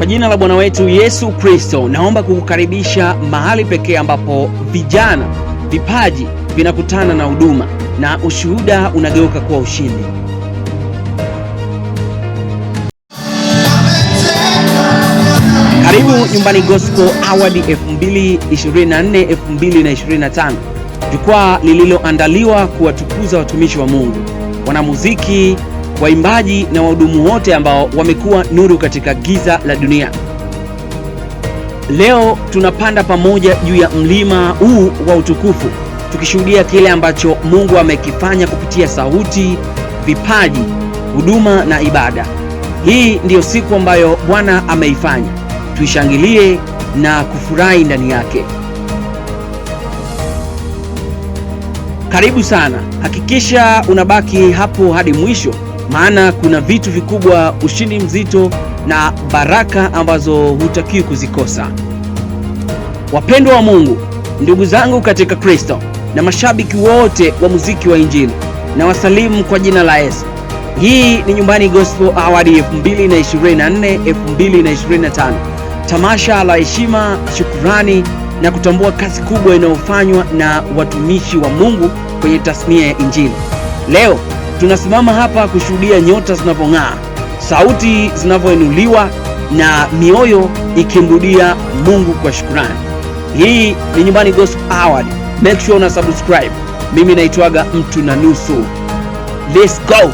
Kwa jina la Bwana wetu Yesu Kristo, naomba kukukaribisha mahali pekee ambapo vijana, vipaji vinakutana na huduma na ushuhuda unageuka kuwa ushindi. Karibu Nyumbani Gospel Award 2024-2025. Jukwaa lililoandaliwa kuwatukuza watumishi wa Mungu, wanamuziki, waimbaji na wahudumu wote ambao wamekuwa nuru katika giza la dunia. Leo tunapanda pamoja juu ya mlima huu wa utukufu, tukishuhudia kile ambacho Mungu amekifanya kupitia sauti, vipaji, huduma na ibada. Hii ndiyo siku ambayo Bwana ameifanya. Tuishangilie na kufurahi ndani yake. Karibu sana. Hakikisha unabaki hapo hadi mwisho, maana kuna vitu vikubwa, ushindi mzito na baraka ambazo hutakiwi kuzikosa. Wapendwa wa Mungu, ndugu zangu katika Kristo na mashabiki wote wa muziki wa Injili, na wasalimu kwa jina la Yesu. Hii ni Nyumbani Gospel Award 2024-2025. Tamasha la heshima, shukrani na kutambua kazi kubwa inayofanywa na watumishi wa Mungu kwenye tasnia ya Injili. Leo tunasimama hapa kushuhudia nyota zinavyong'aa, sauti zinavyoinuliwa na mioyo ikimrudia Mungu kwa shukrani. Hii ni Nyumbani Gospel Award. Make sure una subscribe. Mimi naitwaga Mtu na Nusu. Let's go.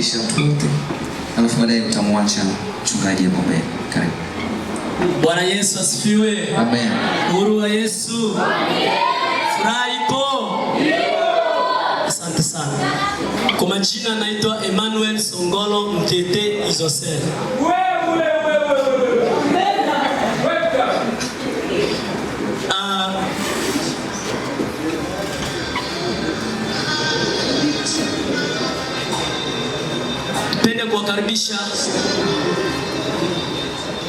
kukaribisha mtu yote, alafu baadaye utamwacha mchungaji hapo mbele. Karibu. Bwana Yesu asifiwe. Amen. Uhuru wa Yesu. Furaha ipo. Asante sana. Kwa majina naitwa Emmanuel Songolo Mtete Izosel. Napenda kuwakaribisha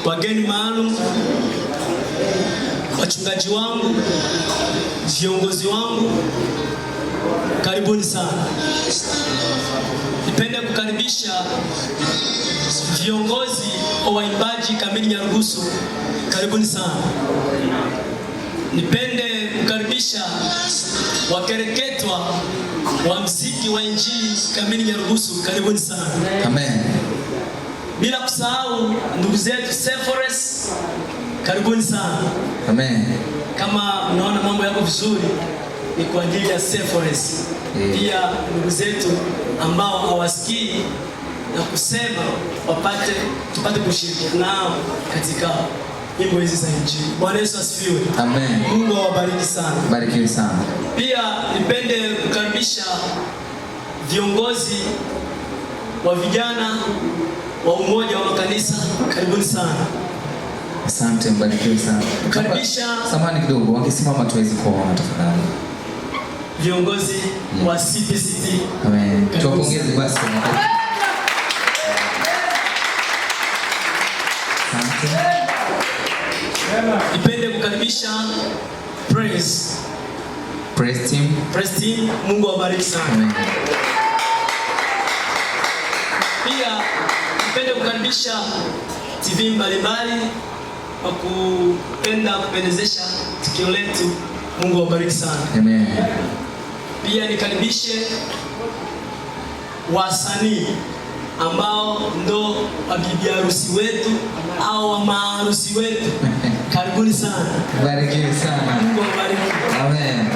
wageni maalum, wachungaji wangu, viongozi wangu, karibuni sana. Nipende kukaribisha viongozi wa waimbaji kamili Nyarugusu, karibuni sana. Nipende kukaribisha wakereketwa wa muziki wa injili kamili Nyarugusu, karibuni sana. Amen. Bila kusahau ndugu zetu Sephores, karibuni sana. Amen. Kama unaona mambo yako vizuri, ni kwa ajili ya Sephores. Pia ndugu zetu ambao hawasikii na kusema tupate kushirikiana nao katika nyimbo hizi za injili. Bwana Yesu asifiwe. Amen. Mungu awabariki sana. Barikiwe sana. Pia nipende kukaribisha viongozi wa vijana wa umoja wa makanisa, karibuni sana. Asante, mbarikiwe sana. Karibisha. Samahani kidogo, wangesimama tuwezi kuona tafadhali. Viongozi wa CPCT. Amen. Tuwapongeze basi. Asante. Nipende kukaribisha Praise team. Mungu awabariki sana. Amen. Pia nipende kukaribisha TV mbalimbali kwa kupenda kupendezesha tukio letu. Mungu awabariki sana. Amen. Pia nikaribishe wasanii ambao ndo wabibi harusi wetu au wa maharusi wetu. Karibuni sana. Barikiwe sana. Mungu awabariki. Amen.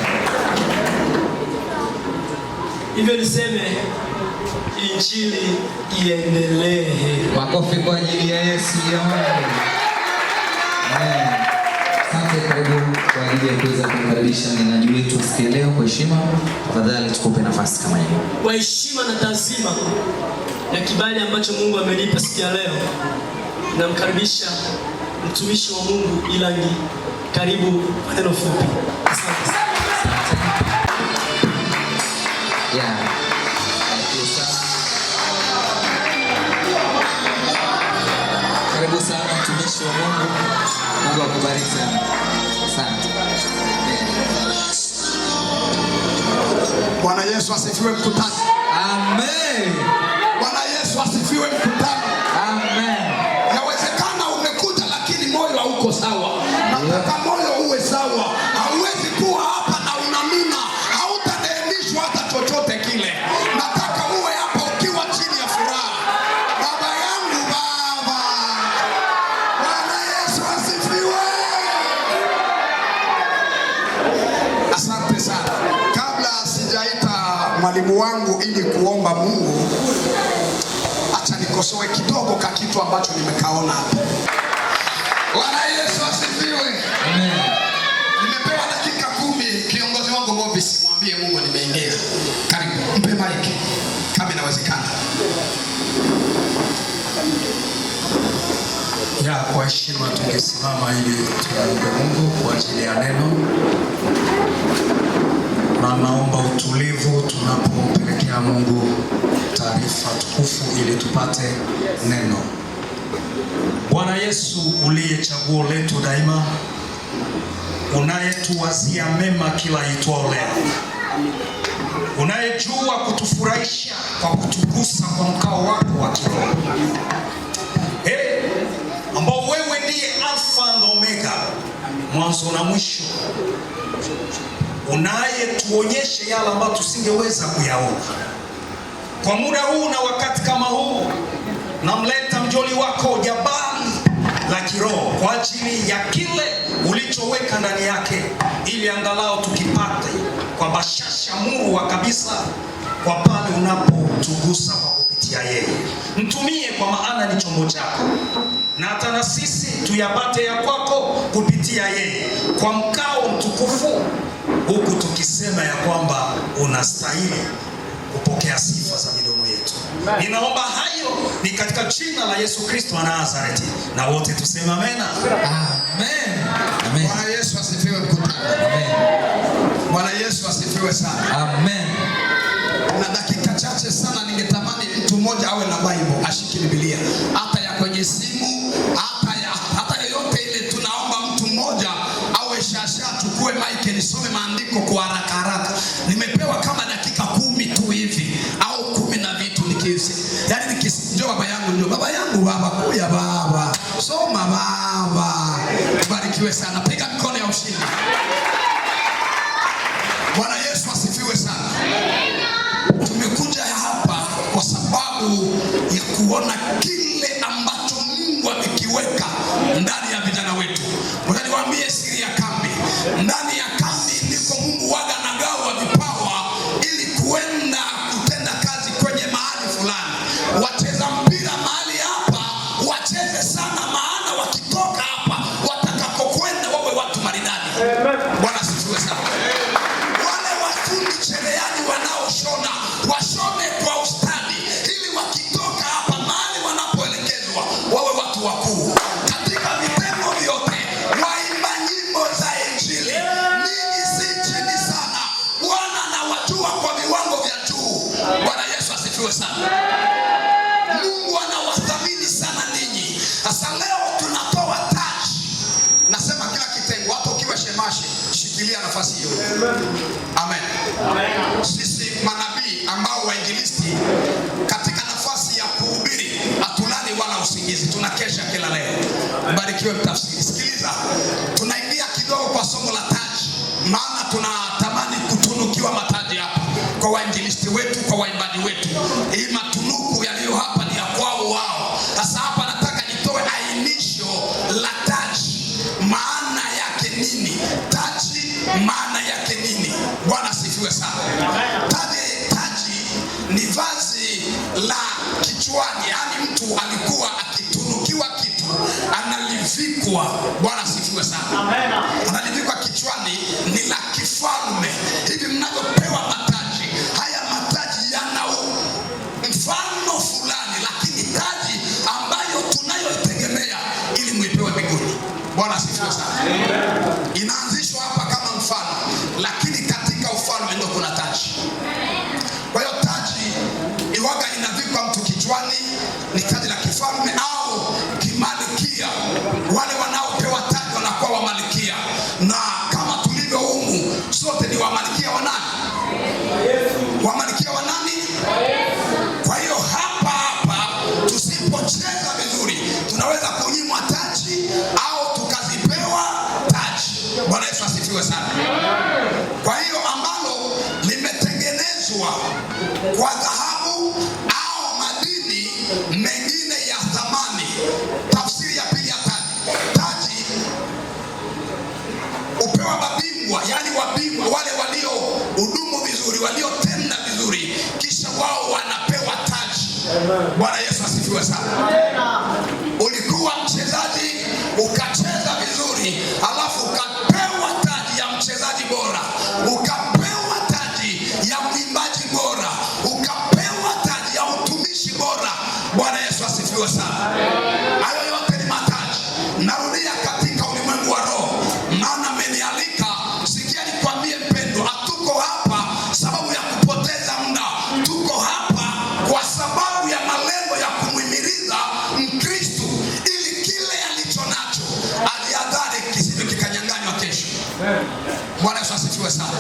Hivyo niseme injili iendelee. Makofi kwa ajili ya Yesu jamani. Amen. Asante, karibu kwa ajili ya kuweza kukaribisha mnenaji wetu siku leo kwa heshima. Tafadhali tukupe nafasi kama hiyo. Kwa heshima na taazima na kibali ambacho Mungu amenipa siku ya leo, namkaribisha mtumishi wa Mungu Ilangi. Karibu kwa neno fupi. Asante sana. Yeah. Karibu sana mtumishi wa Mungu. Mungu akubariki sana. Asante. Bwana Yesu asifiwe mkutano. Amen. Bwana Yesu asifiwe mkutano. Amen. Yawezekana umekuja lakini moyo hauko sawa. Nataka moyo uwe sawa. Hauwezi kuwa hapa na unamina, hautaneemishwa hata chochote kile. Nataka uwe hapa ukiwa chini ya furaha. Baba yangu Baba. Bwana Yesu asifiwe. Asante sana. Kabla sijaita mwalimu wangu ili kuomba Mungu, acha nikosoe kidogo ka kitu ambacho nimekaona hapa. Bwana Yesu asifiwe. Amen. Nimepewa dakika 10, kiongozi wangu Mobis, mwambie Mungu nimeingia. Karibu, mpe mic kama inawezekana. Ya, kwa heshima tungesimama ili tuombe Mungu kwa ajili ya neno. Na naomba utulivu tunapompelekea Mungu taarifa tukufu ili tupate neno. Bwana Yesu, uliye chaguo letu daima, unayetuwazia mema kila itwao leo, unayejua kutufurahisha kwa kutugusa kwa mkao wako wa kiroho, ambao wewe ndiye Alfa na Omega, mwanzo na mwisho, unayetuonyesha yale ambayo tusingeweza kuyaona. Kwa muda huu na wakati kama huu, namleta mjoli wako jabali la kiroho kwa ajili ya kile ulichoweka ndani yake, ili angalau tukipate kwa bashasha murwa kabisa kwa pale unapotugusa kwa kupitia kupitia yeye. Mtumie kwa maana ni chombo chako, na hata na sisi tuyapate ya kwako kupitia yeye, kwa mkao mtukufu, huku tukisema ya kwamba unastahili kupokea sifa za midomo yetu. Ninaomba hayo ni katika jina la Yesu Kristo wa Nazareti, na wote tuseme amena. Amen. Amen. Bwana Yesu asifiwe mkutano. Amen. Bwana Yesu asifiwe sana. Amen. Na dakika chache sana ningetamani mtu mmoja awe na Bible, ashike Biblia, hata ya kwenye simu, hata yoyote ile. Tunaomba mtu mmoja awe shasha, chukue mic nisome maandiko kwa haraka haraka. Nimepewa kama dakika 10 tu hivi au 10 na vitu njoo baba yangu, njoo baba yangu, baba kuya baba, soma baba. Barikiwe sana, piga mikono ya ushindi. Bwana Yesu asifiwe sana. Tumekuja hapa kwa sababu ya kuona kile ambacho Mungu amekiweka ndani ya vijana wetu. Ngoja niwaambie siri ya kambi. Ndani ya kambi ndiko Mungu waga anagawa vipawa ili kuenda kutenda kazi kwenye mahali fulani. Wacheza mpira mahali hapa wacheze sana, maana wakitoka hapa watakapokwenda wawe watu maridadi. Bwana asifiwe sana. Cherehani wanaoshona washone kwa ustadi, ili wakitoka hapa mahali wanapoelekezwa wawe watu wakuu katika vitengo vyote. Waimba nyimbo za Injili, ninyi si chini sana, Bwana anawajua kwa viwango vya juu. Bwana Yesu asifiwe sana. Mungu anawathamini sana ninyi. Sasa leo tunatoa taji. Nasema kila kitengo, hata ukiwa shemashi, shikilia nafasi hiyo. Amen. Sisi manabii ambao wainjilisti katika nafasi ya kuhubiri hatulali wala usingizi, tunakesha kila leo. Mbarikiwe mtafsiri. Sikiliza, tunaingia kidogo kwa somo la taji, maana tunatamani kutunukiwa mataji hapa kwa wainjilisti wetu, kwa waimbaji wetu. Hii matunuku yaliyo hapa ni ya kwao wao. Sasa hapa nataka nitoe ainisho la taji. Maana yake nini? Taji maana yake nini? Bwana asifiwe sana. Taji ni vazi la kichwani, yani mtu alikuwa akitunukiwa kitu analivikwa. Bwana asifiwe sana. Analivikwa kichwani, ni la kifalme. Hivi mnavyopewa mataji, haya mataji yana mfano fulani, lakini taji ambayo tunayoitegemea ili mwipewe mbinguni. Bwana asifiwe sana. Inaanzishwa hapa kama mfano, lakini katika ufalme ndio kuna taji. Kwa hiyo taji iwaga inavikwa mtu kichwani, ni taji la kifalme au kimalikia. Wale wanaopewa taji wanakuwa wamalikia, na kama tulivyo humu sote ni wamalikia wa nani? Wamalikia wa nani? Kwa hiyo hapa tusipocheza vizuri tunaweza kunyimwa taji au tukazipewa taji. Bwana Yesu asifiwe sana. Kwa hiyo ambalo limetengenezwa kwa dhahabu au madini mengine ya thamani. Tafsiri ya pili ya taji. Taji upewa mabingwa, yani wabingwa wale walio hudumu vizuri, waliotenda vizuri, kisha wao wanapewa taji. Bwana Yesu asifiwe sana. Ulikuwa mchezaji ukacheza vizuri, alafu ukapewa taji ya mchezaji bora, ukapewa taji ya mwimbaji bora, ukapewa taji ya utumishi bora. Bwana Yesu asifiwe sana. Hayo yote ni mataji. Narudia, katika ulimwengu wa roho, maana amenialika. Sikia nikwambie mpendwa, hatuko hapa sababu ya kupoteza muda. Tuko hapa kwa sababu ya malengo ya kumhimiliza Mkristo ili kile alicho nacho aliadhari kisivyo kikanyanganywa kesho. Bwana Yesu asifiwe sana.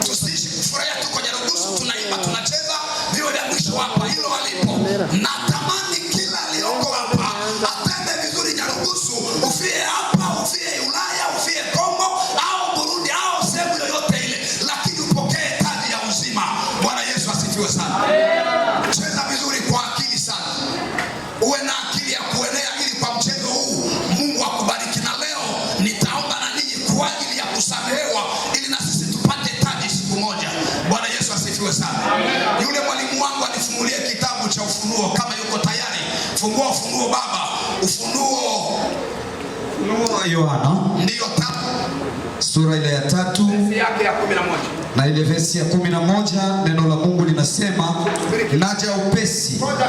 Tusiishi kufurahia tu kwenye ruhusu, tunaimba tunacheza, viwe vya mwisho hapa, hilo walipo. Natamani kila aliyoko hapa atende vizuri Nyarugusu, ufie hapa, ufie Ulaya, ufie Kongo au Burundi au sehemu yoyote ile, lakini upokee taji ya uzima. Bwana Yesu asifiwe sana. Cheza vizuri kwa akili sana, uwe na akili ya kuenea, ili kwa mchezo huu Mungu akubariki. Na leo nitaomba na ninyi kwa ajili ya kusamehewa, ili na sisi tupate taji siku moja. Bwana Yesu asifiwe. asifiwe sana. Yule mwalimu wangu alifungulia kitabu cha Ufunuo, kama yuko tayari. Fungua Ufunuo baba. Ufunuo Yohana. Ndio sura ile ya 3 yake ya 11. Na ile verse ya 11 neno la Mungu linasema naja upesi. Ngoja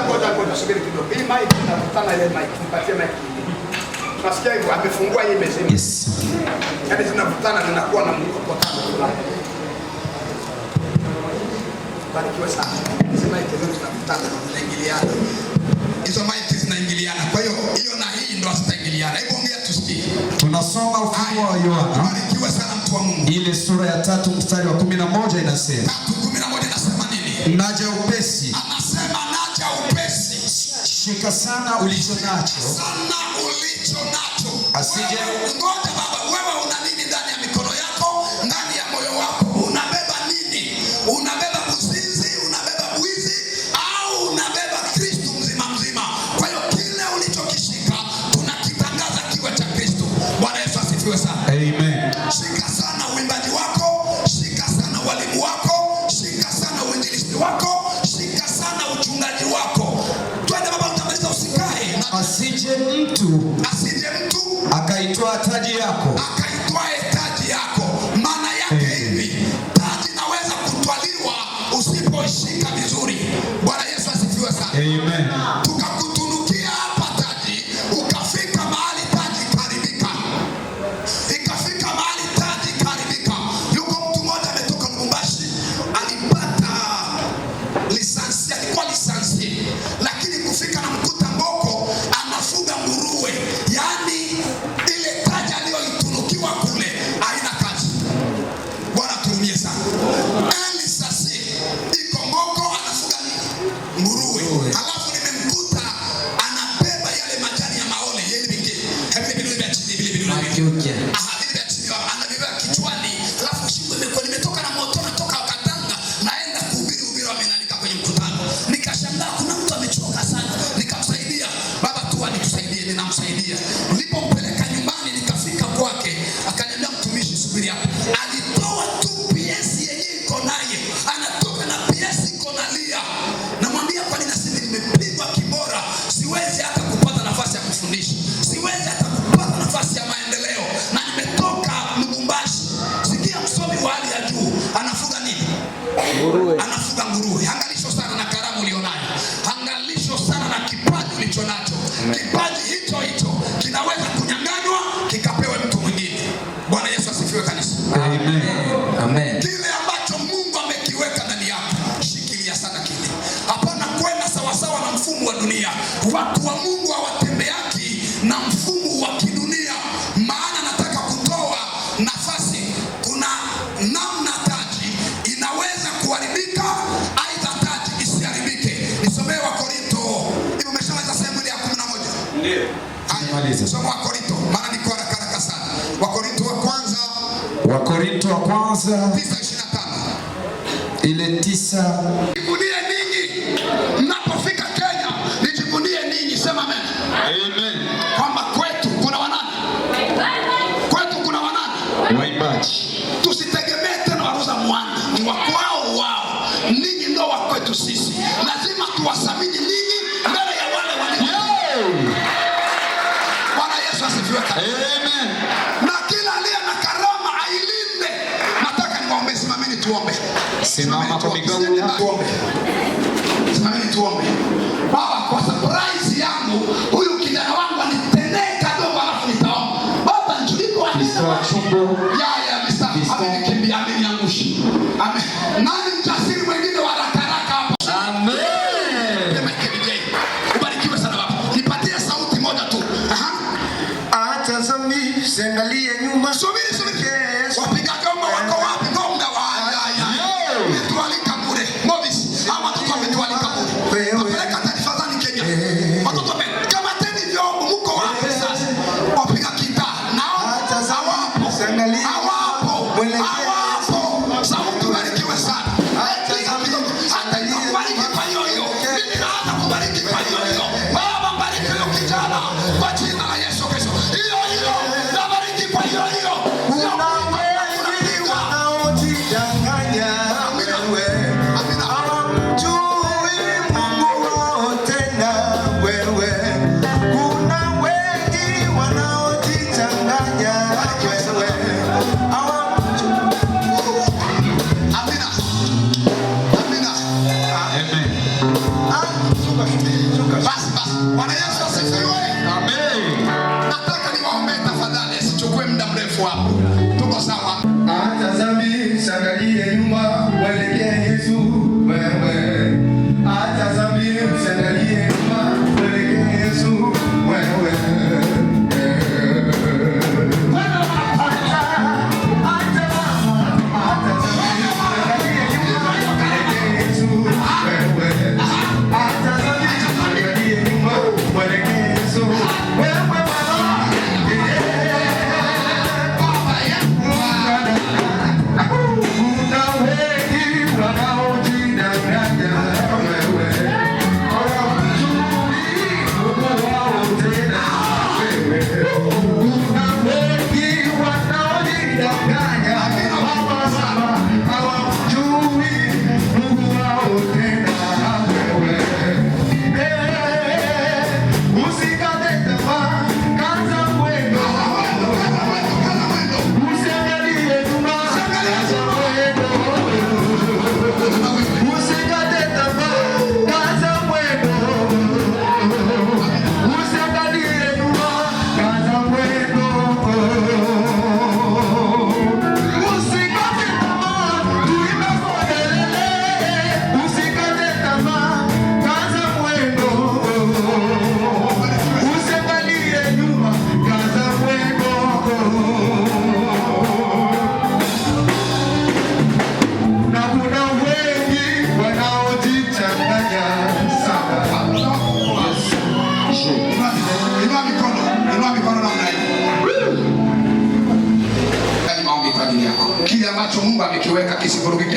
subiri kidogo. Hii mic inakutana ile mic. Nipatie mic. Nasikia hivyo amefungua hii mezima. Yes. Yaani zinakutana zinakuwa na mkokotano fulani. Barikiwe sana. Hizo mic zinakutana zinaingiliana. Hizo mic zinaingiliana. Kwa hiyo na hii ndo zitaingiliana. Hebu ongea tusikie. Tunasoma Ufunuo wa Yohana. Barikiwe sana mtu wa Mungu. Ile sura ya 3 mstari wa 11 inasema. 3:11 inasema nini? Naja upesi. Anasema naja upesi. Shika sana ulicho nacho. Sana ulicho nacho. Asije. Ngoja baba, wewe una nini ndani ya mikono yako? Ndani ya moyo wako unabeba nini? Unabeba uzinzi, unabeba wizi, au unabeba Kristo mzima mzima? Kwa hiyo kile ulichokishika tunakitangaza kiwe cha Kristo. Bwana Yesu asifiwe sana. Amen. Shika sana uimbaji wako, shika sana walimu wako, shika sana uinjilisti wako, shika sana uchungaji wako. Twende baba, utamaliza usikae. Asije mtu akaitwaa taji yako. Akaitwae taji yako. Maana yake hivi, taji inaweza kutwaliwa usipoishika vizuri. Bwana Yesu asifiwe sana. Amen. Tukakutunukia hapa taji, ukafika mahali taji karibika. Ikafika mahali taji karibika. Yuko mtu mmoja ametoka Lubumbashi, alipata lisansi, alikuwa lisansi, lakini kufika na mkuta Mboko anafuga nguruwe. Yaani ile taji aliyoitunukiwa kule haina kazi. Bwana turumie sana. Elisasi iko Mboko anafuga nguruwe. Alafu nimemkuta anabeba yale majani ya maole yeye vingine. Vile vya chini anabeba kichwani. Alafu shingo imetoka na moto, natoka Katanga naenda kuhubiri wamenalika kwenye mkutano. Nikashangaa kuna mtu amechoka sana. Nikamsaidia. Baba tu anitusaidie, ninamsaidia. Nilipompeleka nyumbani nikafika kwake, akaniambia mtumishi subiri hapa. Alitoa tu PS yenyewe iko naye. Anatoka na PS iko nalia. Namwambia kwa nini nasema nimepigwa kibora. Siwezi hata kupata nafasi ya kufundisha. Siwezi hata kupata nafasi ya maendeleo. Na nimetoka Lubumbashi. Sikia msomi wa hali ya juu. Anafuga nini? Nguruwe. Anafuga nguruwe. Angalisho sana na karamu ulionayo. Angalisho sana na kipaji ulicho nacho. Kipaji hicho kinaweza kunyang'anywa kikapewe mtu mwingine. Bwana Yesu asifiwe kanisa. Amen. Amen. Kile ambacho Mungu amekiweka ndani yako, shikilia sana kile. Hapana kwenda sawasawa na mfumo wa dunia. Watu wa Mungu hawatembeaki na mfumo wa kidunia. Maana nataka kutoa nafasi. Kuna namna taji inaweza kuharibika, aidha taji isiharibike. Nisomee Wakorinto. Hiyo umeshamaliza sehemu ile ya 11? Ndio. Haya, soma Wakorinto. Maana niko haraka sana. Wakorinto wa kwanza 9:25. Ile 9. Nijivunie ninyi mnapofika Kenya, nijivunie ninyi. Sema amen. Amen. Kwamba kwetu kuna wanani? Kwetu kuna wanani? Waimbaji. Tusitegemee tena waruza mwanda. Ni wa kwao wao. Ninyi ndio wa kwetu sisi. Lazima tuwasamini ninyi mbele ya wale walio. Bwana Yesu asifiwe. Amen. Na kila aliye na karama ailinde. Nataka niwaombe, simameni tuombe. Simama kwa miguu. Simameni tuombe. Baba, kwa surprise yangu huyu kijana wangu anitendee kadogo alafu nitaomba. Baba, njuliko wa chumbo. Ya Mr. Amenikimbia, ameniangusha. Amen. Nani mjasiri mwingine wa haraka hapa? Amen. Ubarikiwe sana baba. Nipatie sauti moja tu. Acha zambi usiangalie nyuma. Subiri. Wapiga gomba wako wapi? Gomba wa Tualika bure. Mobis. Ama watoto wametualika bure. Tupeleka taarifa zani Kenya. Watoto kama teni vyombo mko wapi sasa? Wapiga kita. Naona hawapo. Hawapo. Sauti barikiwe sana.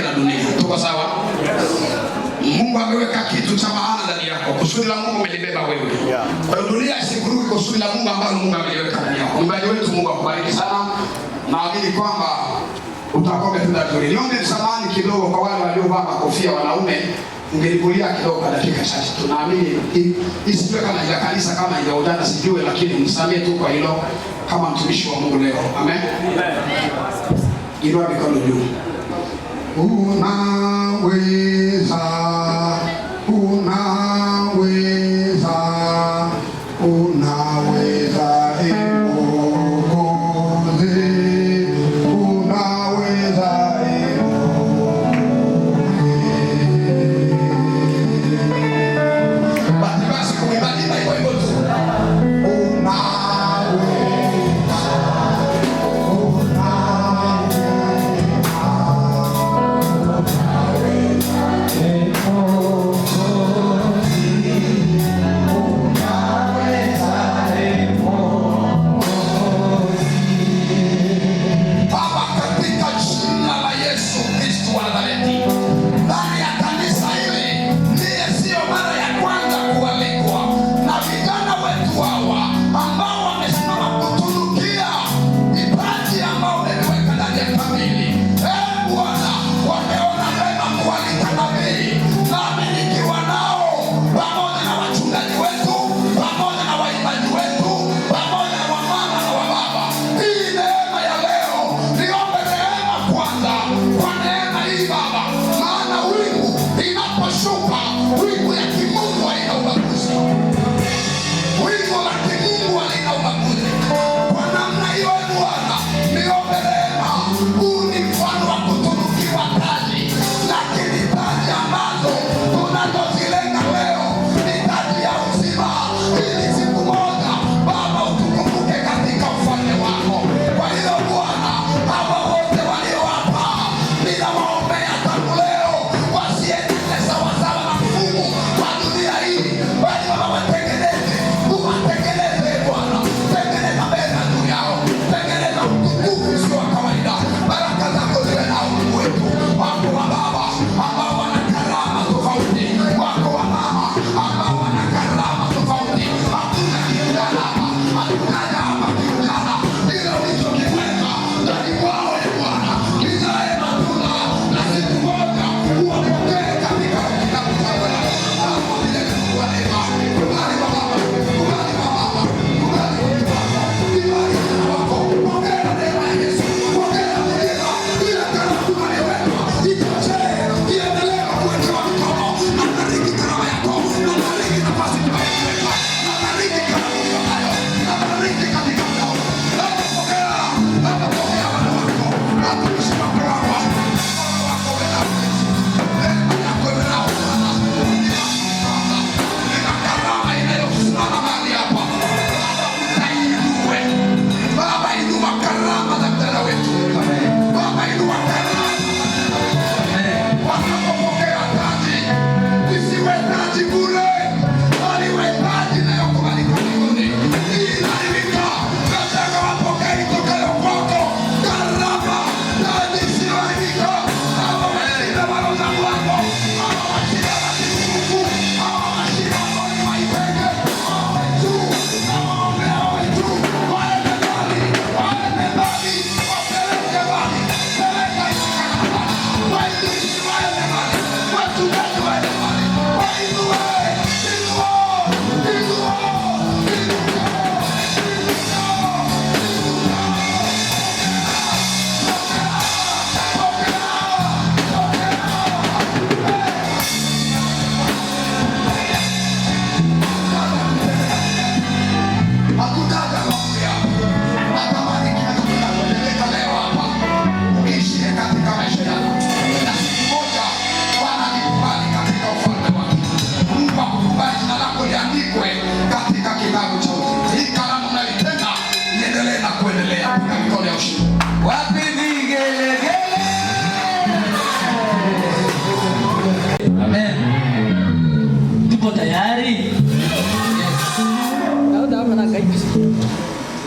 uhangaike na dunia. Tuko sawa? Mungu ameweka kitu cha maana ndani yako. Kusudi la Mungu umelibeba wewe. Kwa hiyo dunia isikuruki kusudi la Mungu ambalo Mungu ameliweka ndani yako. Mwimbaji wetu, Mungu akubariki sana. Naamini kwamba utakuwa umetenda vizuri. Niombe msamahani kidogo kwa wale waliovaa makofia wanaume. Ungelikulia kidogo kwa dakika chache. Tunaamini isiwe kama ya kanisa kama ile udada sijue, lakini msamee tu kwa hilo kama mtumishi wa Mungu leo. Amen. Amen. Inua mikono juu. Unaweza, unaweza, unaweza.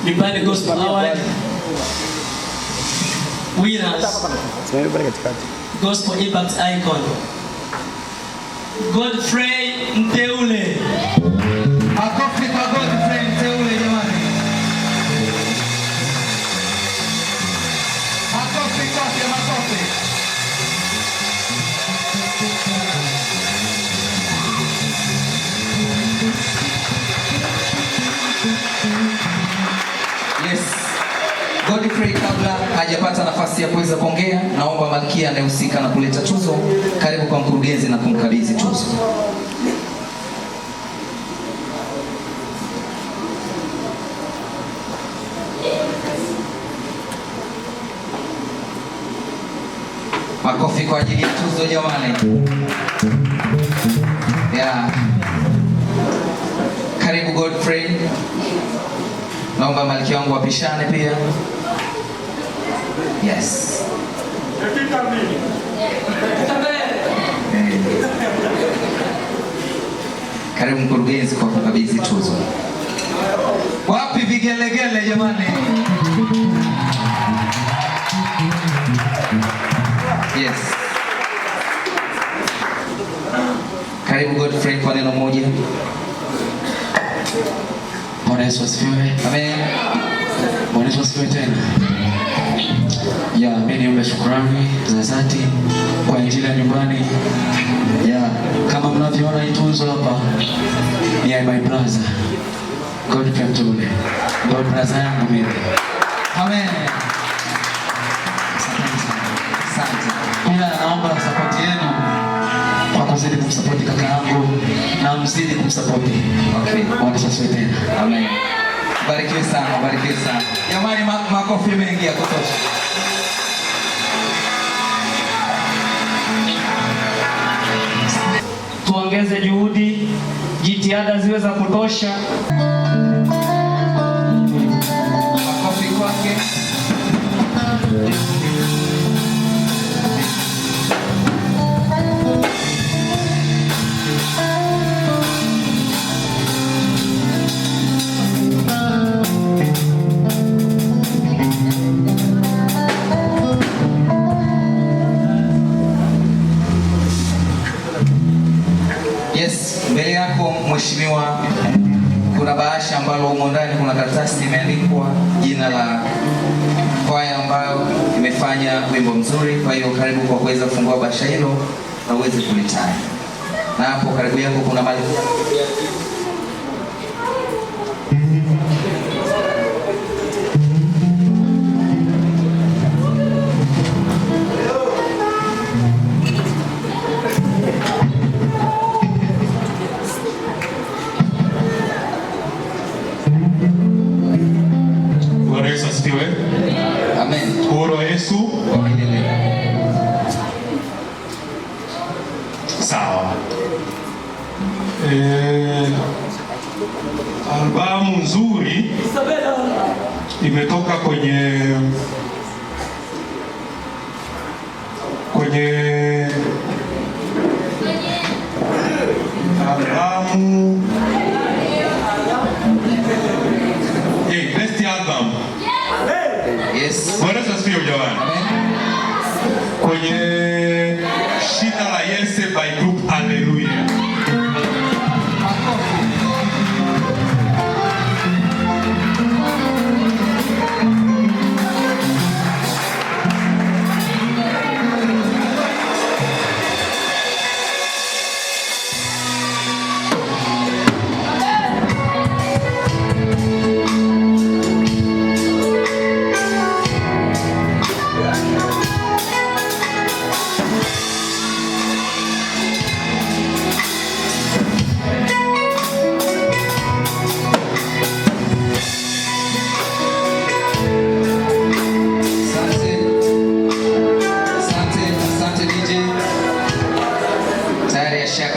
Divine Gospel Hour winners Gospel Impact Icon. Godfrey Mteule. Makofi kwa Godfrey Mteule jamani. Makofi kwake, makofi. Yes. Godfrey kabla hajapata nafasi ya kuweza kuongea, naomba malkia anayehusika na kuleta tuzo karibu kwa mkurugenzi na kumkabidhi tuzo. Makofi kwa ajili ya tuzo jamani. Yeah. Karibu Godfrey. Naomba malkia wangu wapishane pia. Yes. Karibu mkurugenzi kwa kukabidhi tuzo. Wapi vigelegele jamani? Yes. Karibu Godfrey kwa neno moja. Bwana Yesu asifiwe. Amen. Bwana Yesu asifiwe tena. Mimi niombe shukrani za dhati kwa injili ya nyumbani. Kama mnavyoona hii tuzo hapa ni ya my brother Godfrey Mteule. God brother yangu mimi. Amen. Asante. Pia naomba support yenu kwa kuzidi kumsupport kaka yangu na mzidi kumsupport. Okay. Bwana Yesu asifiwe tena. Amen. Barikiwe sana, barikiwe sana. Jamani, makofi mengi ya kutosha. Tuongeze juhudi, jitihada ziwe za kutosha. Makofi kwake. Yes, mbele yako mheshimiwa, kuna bahasha ambalo humo ndani kuna karatasi imeandikwa jina la kwaya ambayo imefanya wimbo mzuri. Kwa hiyo karibu kwa kuweza kufungua bahasha hilo na uweze kulitaja. Na hapo karibu yako kuna mali. Bwana Yesu asifiwe. Amen. Uhuru wa Yesu. Sawa. Albamu nzuri imetoka kwenye albamu best album. Yes. Bwana Yesu asifiwe jamani. Kwenye Shina la Yese by Group Hallelujah.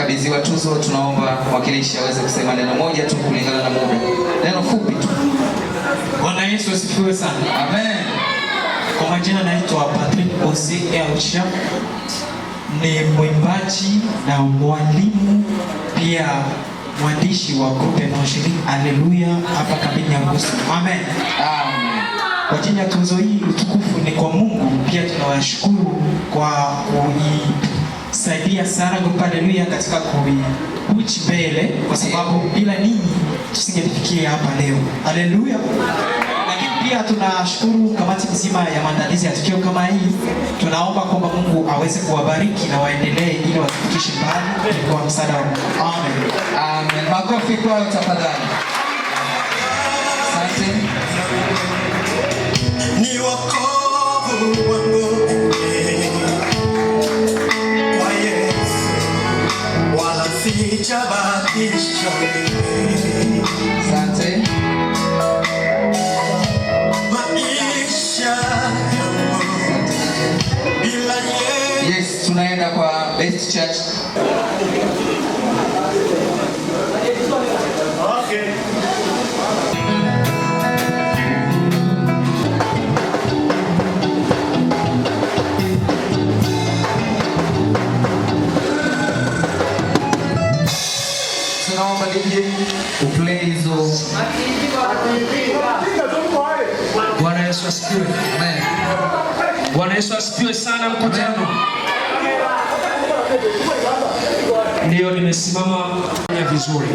Kabidhiwa tuzo, tunaomba mwakilishi aweze kusema neno moja tu kulingana na muda. Neno fupi tu. Bwana Yesu asifiwe sana. Amen. Kwa majina naitwa Patrick Osi Elcha. Ni mwimbaji na mwalimu pia mwandishi wa grupu ya Hallelujah hapa kabini ya Ngusu. Amen. Amen. Kwa ajili ya tuzo hii, utukufu ni kwa Mungu. Pia tunawashukuru kwa kuisaidia sana kwa haleluya katika kuipush mbele, kwa sababu bila ninyi tusingefikia hapa leo. Haleluya. Lakini pia tunashukuru kamati nzima ya maandalizi ya tukio kama hii. Tunaomba kwamba Mungu aweze kuwabariki na waendelee ili watufikishe mbali kwa msaada wa Mungu. Amen. Amen. Makofi kwao tafadhali. Asante. Ni wokovu wangu kwa Yesu, wala sijabatisha. Asante. Maisha yangu bila yeye. Yes, tunaenda kwa Best Church. Okay. Tunaomba DJ uplay hizo. Bwana Yesu asifiwe. Amen. Bwana Yesu asifiwe sana mkutano. Ndio nimesimama vizuri.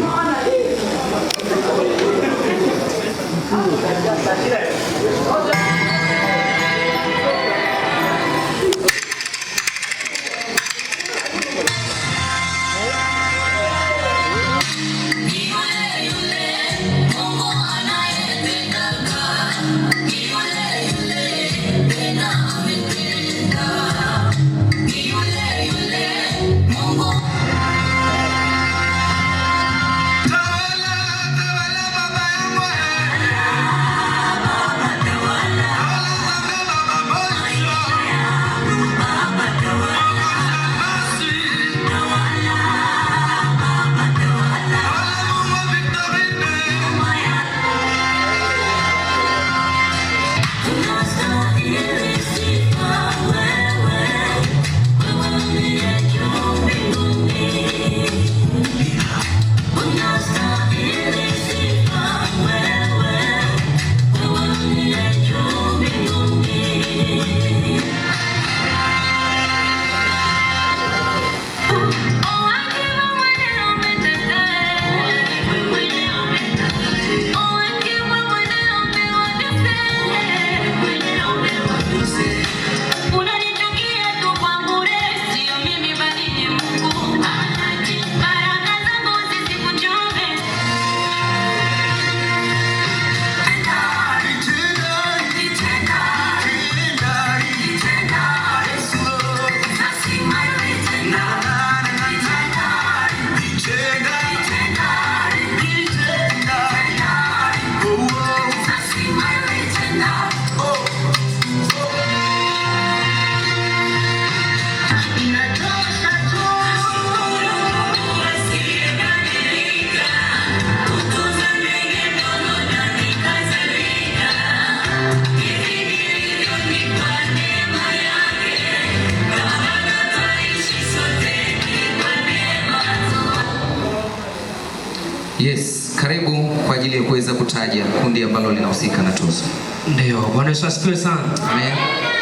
Yes, karibu kwa ajili ya kuweza kutaja kundi ambalo linahusika na tuzo. Ndio, Bwana Yesu asifiwe sana. Amen.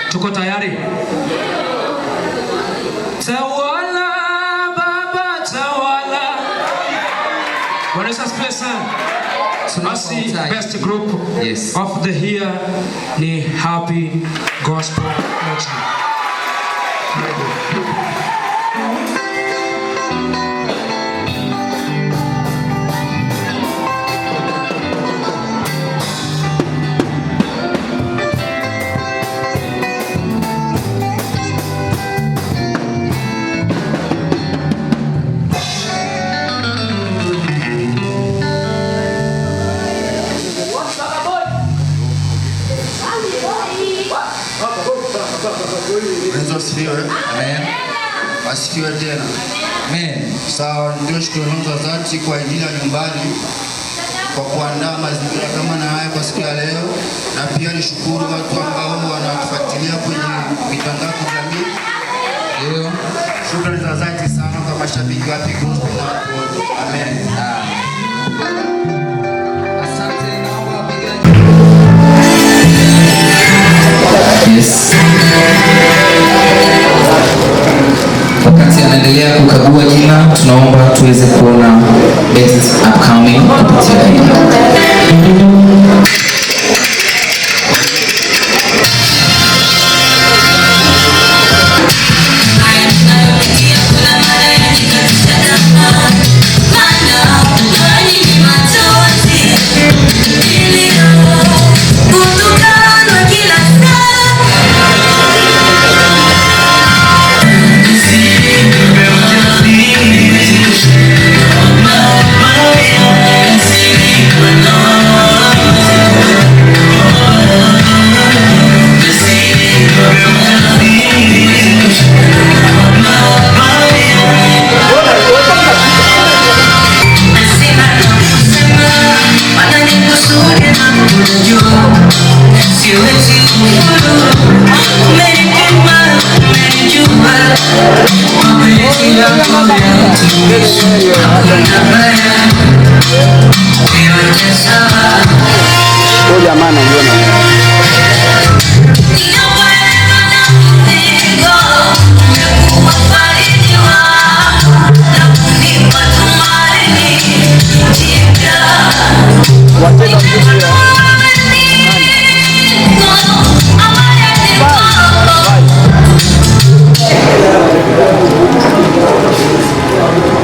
Tuko tayari? Tawala Baba, tawala. Bwana Yesu asifiwe sana. Basi best group of the year ni Happy Gospel Motion. Amen. Asifiwe tena. Amen. Sawa, ndio shukrani za dhati kwa ajili ya nyumbani kwa kuandaa mazingira kama na haya kwa siku ya leo, na pia nishukuru watu ambao wanatufuatilia kwenye mitandao ya kijamii. Ndio. Shukrani za dhati sana kwa mashabiki wa Happy Gospel na watu wote. Amen. Asante na wapigaji. Yes. Wakati anaendelea kukagua jina, tunaomba tuweze kuona best upcoming kupitia hii.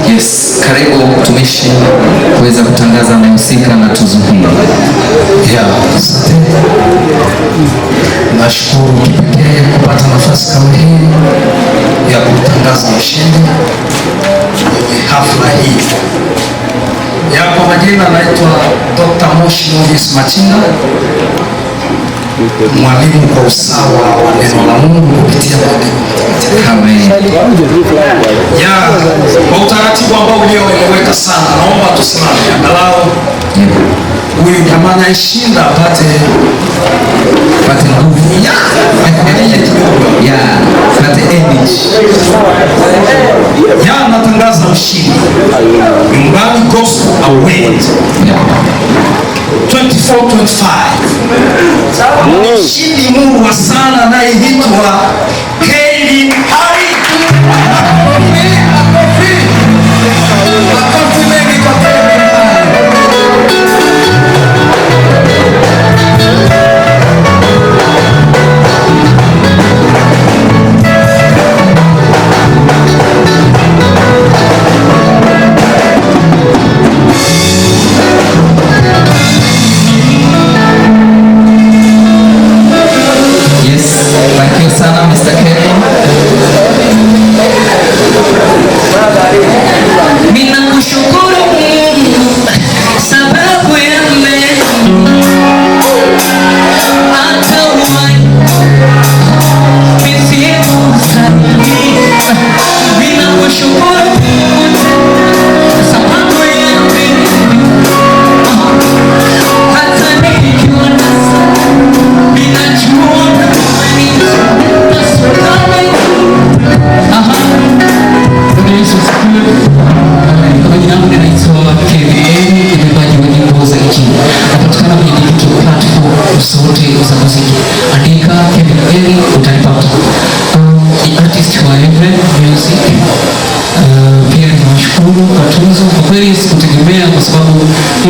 Yes, karibu mtumishi kuweza kutangaza anayehusika na tuzo hii. Nashukuru kipekee kupata nafasi kama hii ya kutangaza mshindi kwenye hafla hii. Kwa majina naitwa Dr. Moshi Moses Machinga, mwalimu kwa usawa wa neno la Mungu kupitia maandiko matakatifu. Kwa utaratibu ambao ulioeleweka sana, naomba tusimame angalau huyu jamaa anayeshinda apate nguvu natangaza mshindi Nyumbani Gospel Award 24-25 mshindi murwa sana anayeitwa Kelly Hari. Makofi mengi kwa Kelly Hari.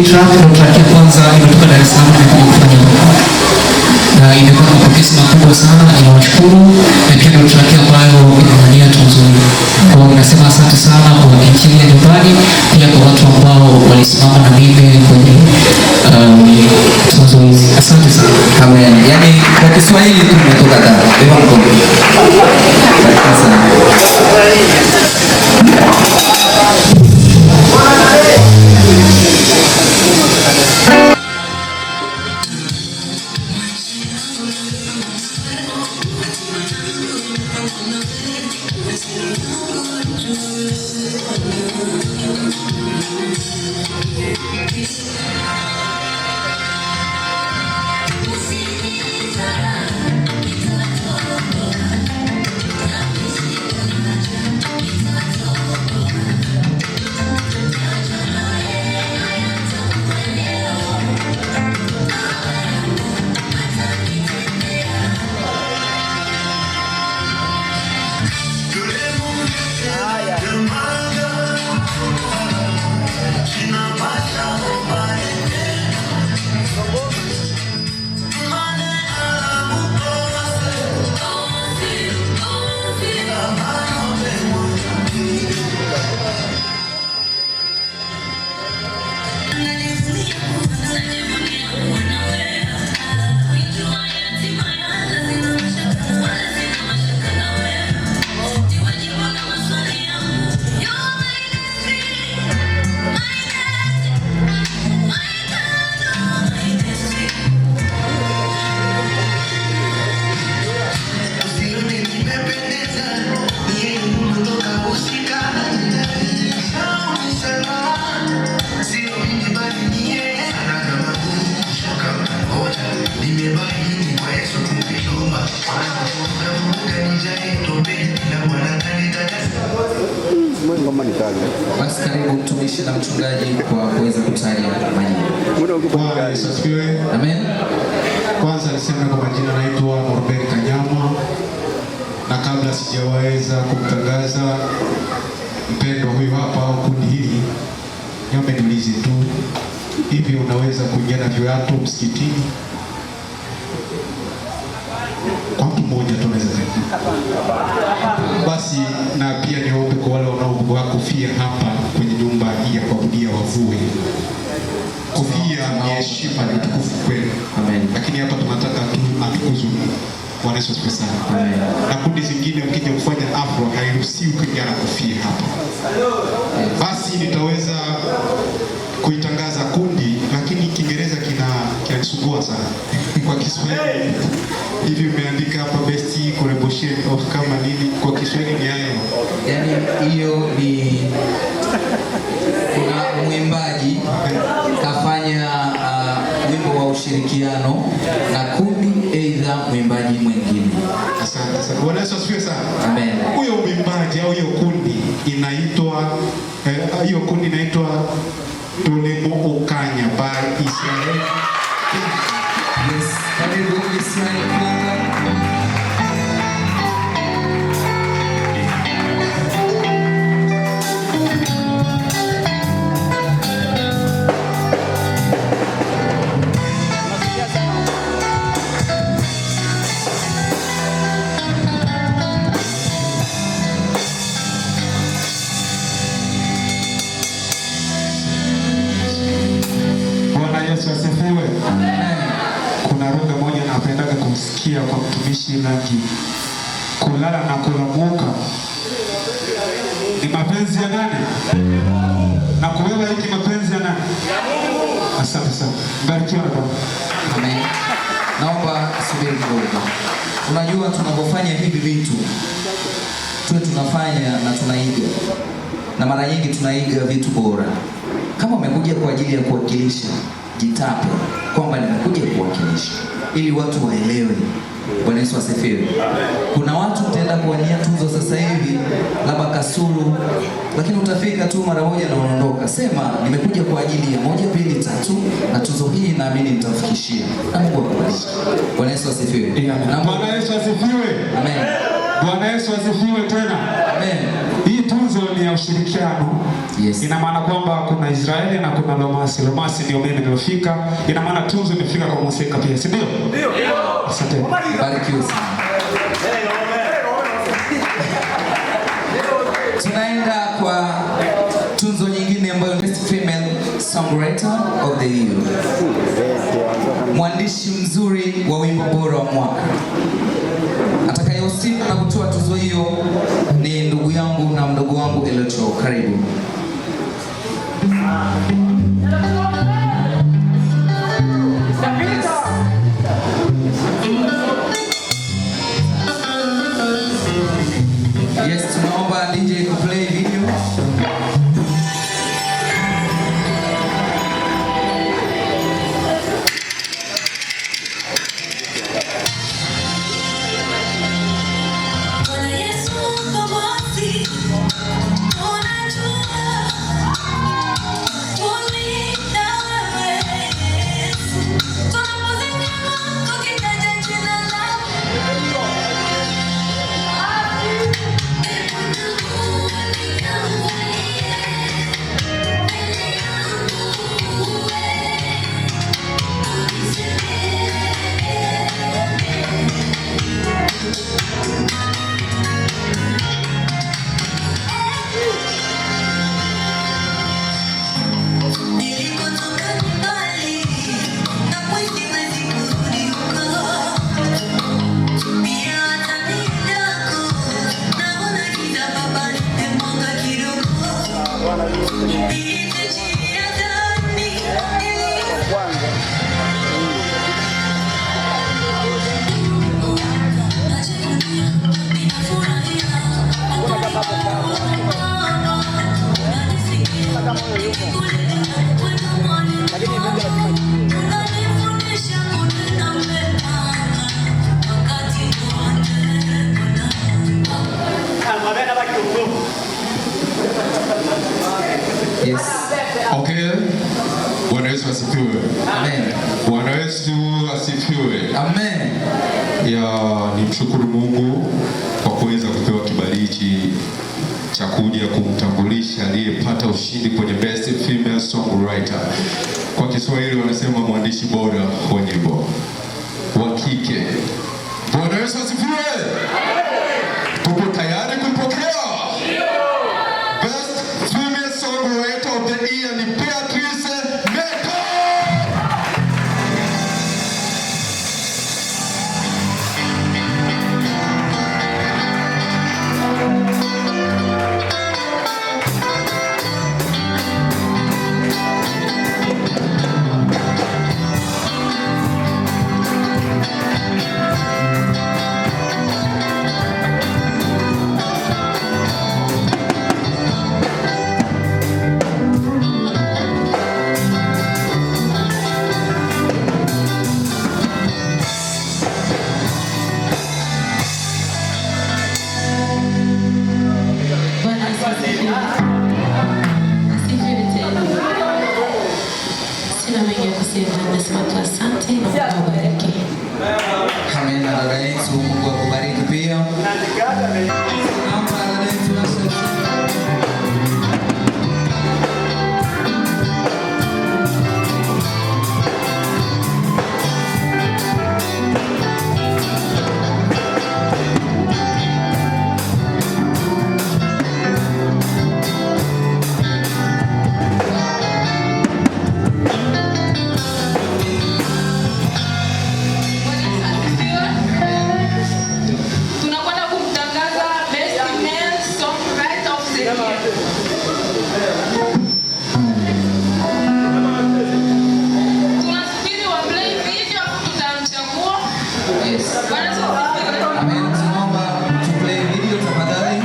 track ndio track ya kwanza imetoka Dar es Salaam na kufanya na imekuwa na mapokezi makubwa sana, ninawashukuru na pia ndio track ambayo inawania tuzo hii. Kwa hiyo nasema asante sana kwa Injili ya Nyumbani, pia kwa watu ambao walisimama na mimi kwenye tuzo hizi. Asante sana. Amen. Yaani kwa Kiswahili tu tumetoka Dar. Beba mkono. Asante sana. Basi karibu mtumishi na mchungaji kwa kuweza kutaja majina. Bwana Yesu asifiwe. Amen. Kwanza niseme kwa majina naitwa Norbert Kanyama, na kabla sijaweza kumtangaza mpendwa huyu hapa au kundi hili, niombe niulize tu, hivi unaweza kuingia na viatu msikitini? Kwa mtu mmoja tu unaweza kuingia. Basi na pia niombe kwa wale wanaovaa kofia hapa kwenye nyumba hii ya kuabudia wavue. Kofia ni heshima, ni utukufu kwenu. Amen. Lakini hapa tunataka tu atukuzwe. Bwana Yesu asifiwe sana. Amen. Na kundi zingine ukija kufanya afro hairuhusiwi kuingia na kofia hapa. Basi nitaweza kuitangaza kundi, lakini Kiingereza kinanisumbua sana. Kwa Kiswahili hivi umeandika hapa best collaboration of kama nini, kwa Kiswahili ni hayo. Yaani hiyo ni kuna mwimbaji kafanya wimbo wa ushirikiano na kundi aidha mwimbaji mwingine. Asante sana. Bwana Yesu asifiwe sana. Amen. Huyo mwimbaji au hiyo kundi inaitwa Tolemo Okanya by Israel. Yes, karibu Israel Planga. Yesu asifiwe. Kuna lugha moja napendaga kumsikia kwa mtumishi Nagi, kulala na kulamuka ni mapenzi ya nani? Na kubeba hiki mapenzi ya nani? Asante sana. Mbarikiwa na Bwana. Amen. Naomba subiri kidogo. Unajua tunapofanya hivi vitu tuwe tunafanya na tunaiga, na mara nyingi tunaiga vitu bora. Kama umekuja kwa ajili ya kuwakilisha, jitape kwamba nimekuja kuwakilisha ili watu waelewe. Bwana Yesu asifiwe. Kuna watu utaenda kuwania tuzo sasa hivi labda Kasulu, lakini utafika tu mara moja na unaondoka. Sema nimekuja kwa ajili ya 1, 2, 3 na tuzo hii naamini nitafikishia. Na Mungu akubariki. Bwana Yesu asifiwe. Bwana Yesu asifiwe. Amen. Bwana Yesu asifiwe tena. Amen. Hii tuzo ni ya ushirikiano. Yes. Ina maana kwamba kuna Israeli na kuna Lomasi. Lomasi ndio mimi nilofika. Ina maana tuzo imefika kwa Moseka pia, si ndio? Ndio. Asante. Barikiwe sana. Tunaenda kwa tuzo nyingine ambayo ni Best Female Songwriter of the Year. Mwandishi mzuri wa wimbo bora wa mwaka. Atakayehusika na kutoa tuzo hiyo ni ndugu yangu na mdogo wangu Elocho. Karibu. Yes, tunaomba DJ kuplay video. Okay. Bwana Yesu asifiwe. Amen. Bwana Yesu asifiwe. Amen. Nimshukuru Mungu kwa kuweza kupewa kibali hiki cha kuja kumtambulisha aliyepata ushindi kwenye Best Female Songwriter. Kwa Kiswahili wanasema mwandishi bora wa nyimbo wa kike. Bwana Yesu asifiwe. Tuko tayari kupokea Best Female Songwriter of the Year ni Beatrice Meko. Amen. Dada yetu, Mungu akubariki pia. Tunakwenda kumtangaza Best Male Songwriter of the Year. Tunasubiri wa play video tutamchagua. Yes. Amen. Tunaomba tu play video tafadhali.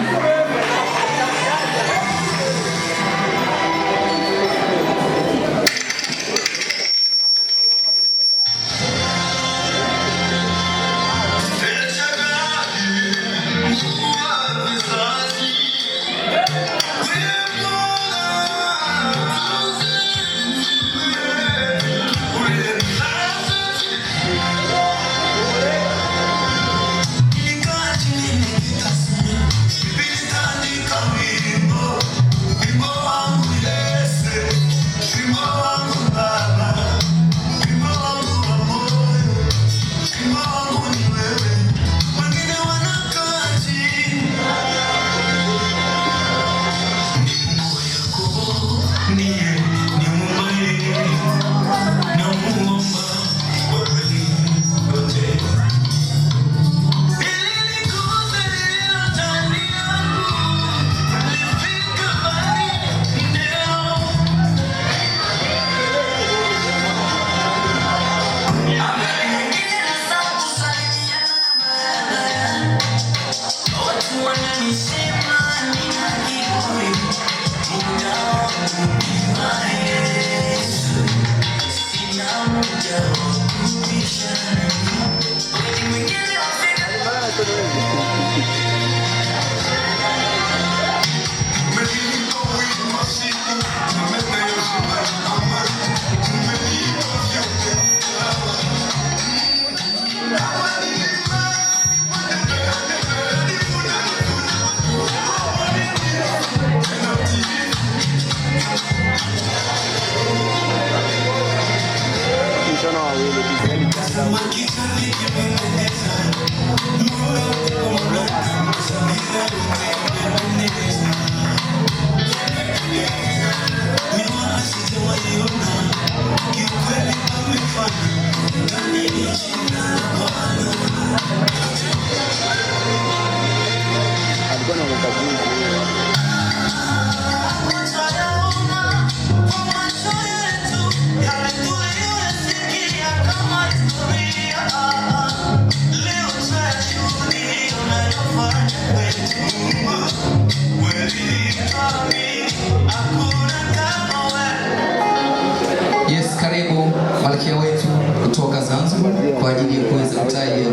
Yes, karibu malkia wetu kutoka Zanzibar kwa ajili ya kuweza kutaja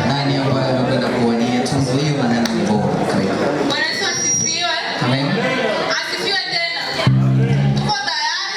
nani ambaye anakwenda kuwania tuzo hiyo na nani ni bora. Karibu. Bwana Yesu asifiwe. Amen. Asifiwe tena. Tuko tayari?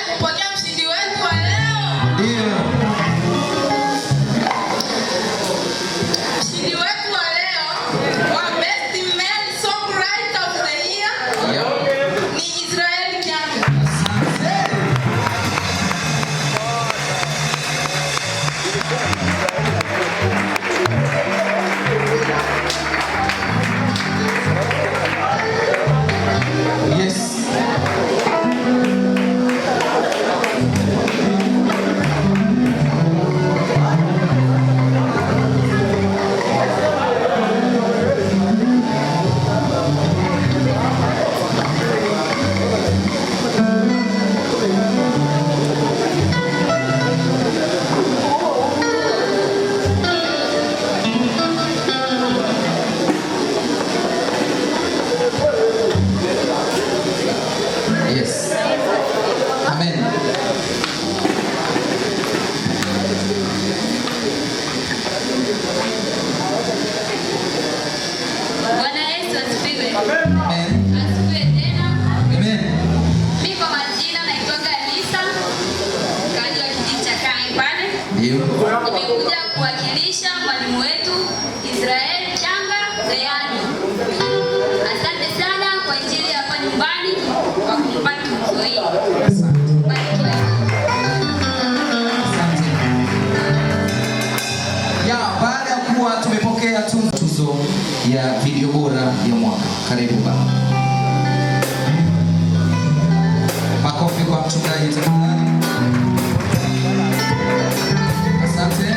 Karibu baba. Makofi kwa mchungaji tafadhali. Asante.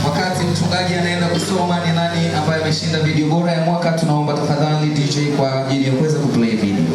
Wakati mchungaji anaenda kusoma ni nani ambaye ameshinda video bora ya mwaka, tunaomba tafadhali DJ kwa ajili ya kuweza kuplay video.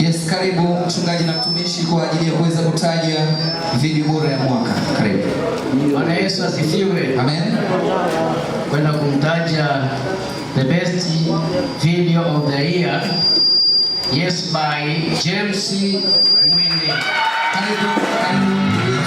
Yes, karibu mchungaji na mtumishi kwa ajili ya kuweza kutaja video bora ya mwaka. Karibu. Bwana Yesu asifiwe. Amen. Kwenda kumtaja the best video of the year. Yes, by James Mwende. Karibu.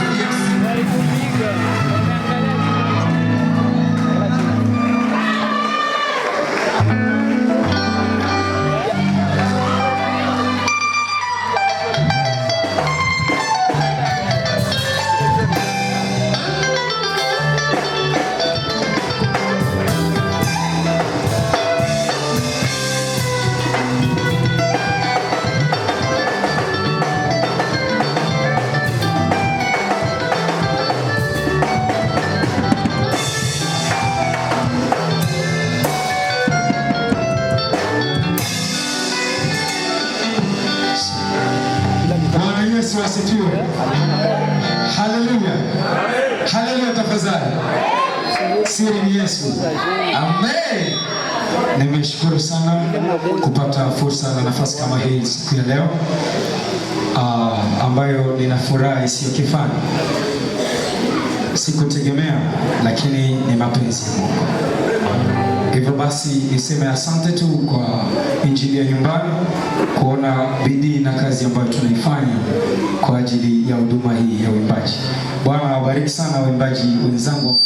Yesu asifiwe. Haleluya. Haleluya tafadhali. Siri ni Yesu. Amen. Nimeshukuru sana kupata fursa na nafasi kama hii siku ya leo, ambayo nina furaha isiyo kifani. Sikutegemea, lakini ni mapenzi ya Mungu. Hivyo basi niseme asante tu kwa Injili ya Nyumbani kuona bidii na kazi ambayo tunaifanya kwa ajili ya huduma hii ya uimbaji. Bwana awabariki sana waimbaji wenzangu.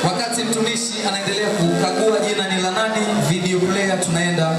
Wakati mtumishi anaendelea kukagua jina ni la nani, video player tunaenda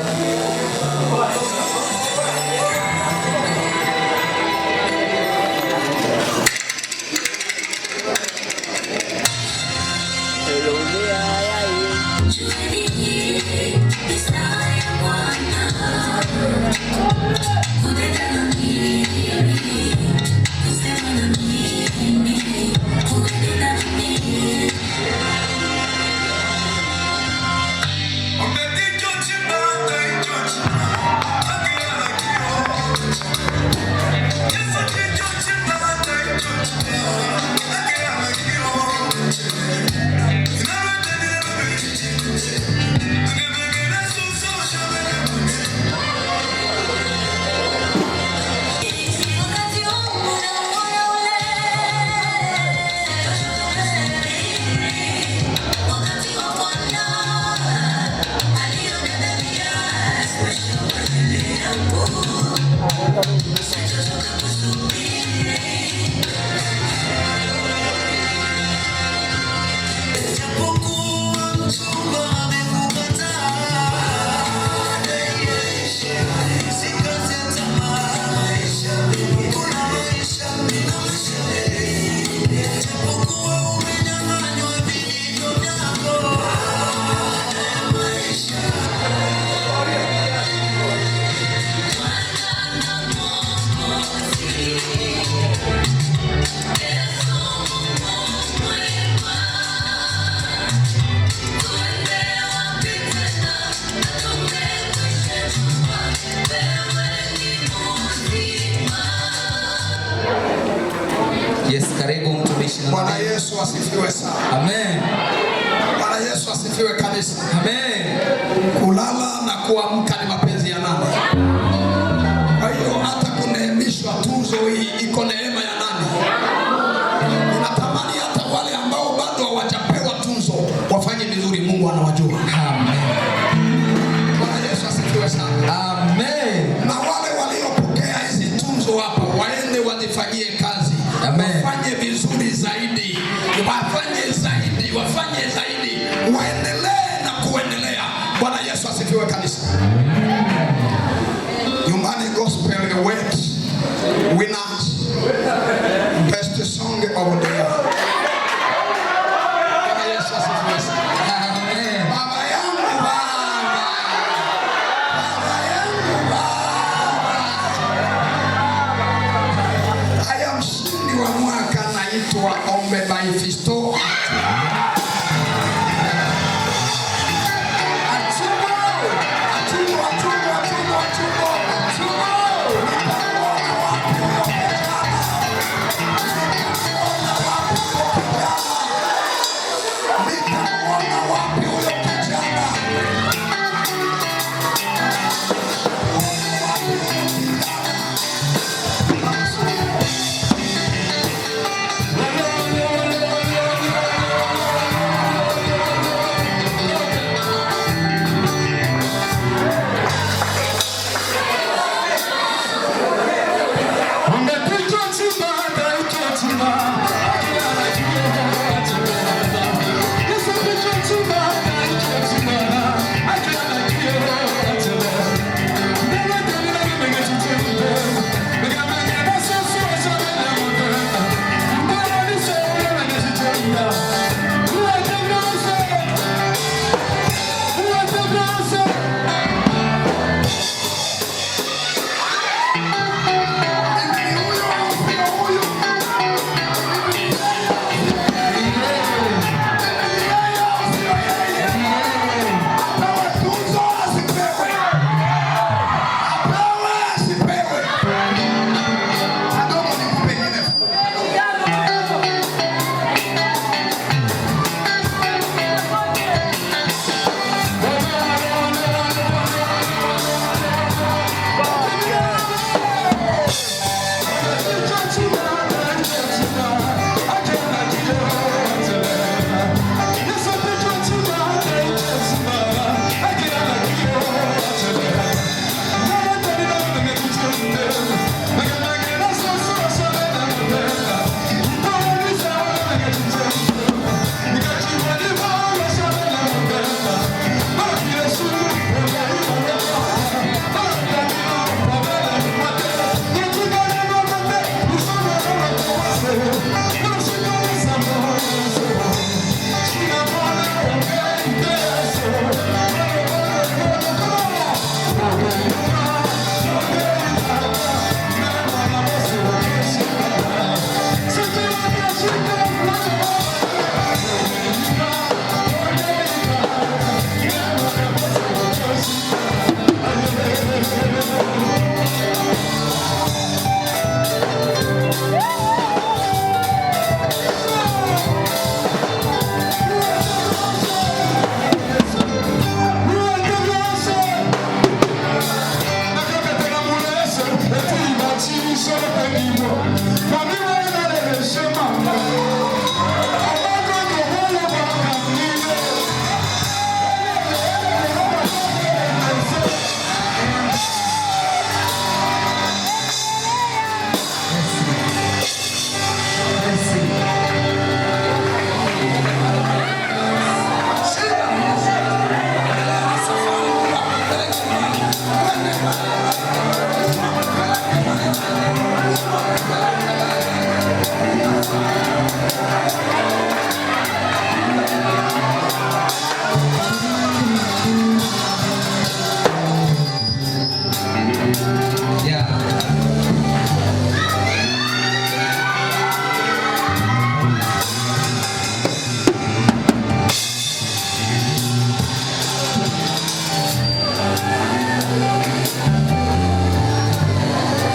Bwana Yesu asifiwe sana. Amen. Bwana Yesu asifiwe kanisa. Amen. Kulala na kuamka ni mapenzi ya nani? Kwa hiyo hata kuneemishwa tuzo hii iko neema ya nani? Ninatamani hata wale ambao bado hawajapewa tuzo wafanye vizuri, Mungu anawajua. Amen. Bwana Yesu asifiwe sana. Amen. Na wale waliopokea hizi tuzo hapa waende wazifanyie kazi. Amen. Wafanye vizuri zaidi. Wafanye zaidi, wafanye zaidi. Waendelee na kuendelea. Bwana Yesu asifiwe kanisa. Nyumbani Gospel Award winners best song of the year. Bwana Yesu asifiwe sana. Amen. Baba yangu Baba. Baba yangu Baba. Haya, mshindi wa mwaka naitwa Ombe by Fisto.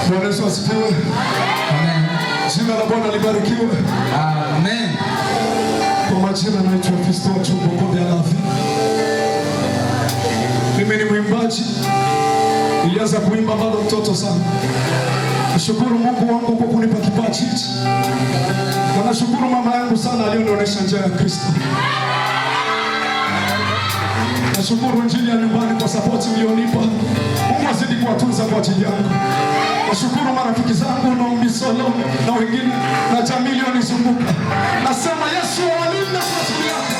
Bwana Yesu asifiwe. Amen. Jina la Bwana libarikiwe. Amen. Kwa majina naitwa Kristo Chumbo ya Lavi. Mimi ni mwimbaji. Nilianza kuimba bado mtoto sana. Nashukuru Mungu wangu kwa kunipa kipaji hichi. Na nashukuru mama yangu sana aliyonionyesha njia ya Kristo. Nashukuru Injili ya nyumbani kwa support mlionipa. Mungu azidi kuwatunza kwa ajili yangu. Nashukuru marafiki zangu na Umisolo na wengine na jamii iliyonizunguka. Nasema Yesu awalinde kwa ajili yako.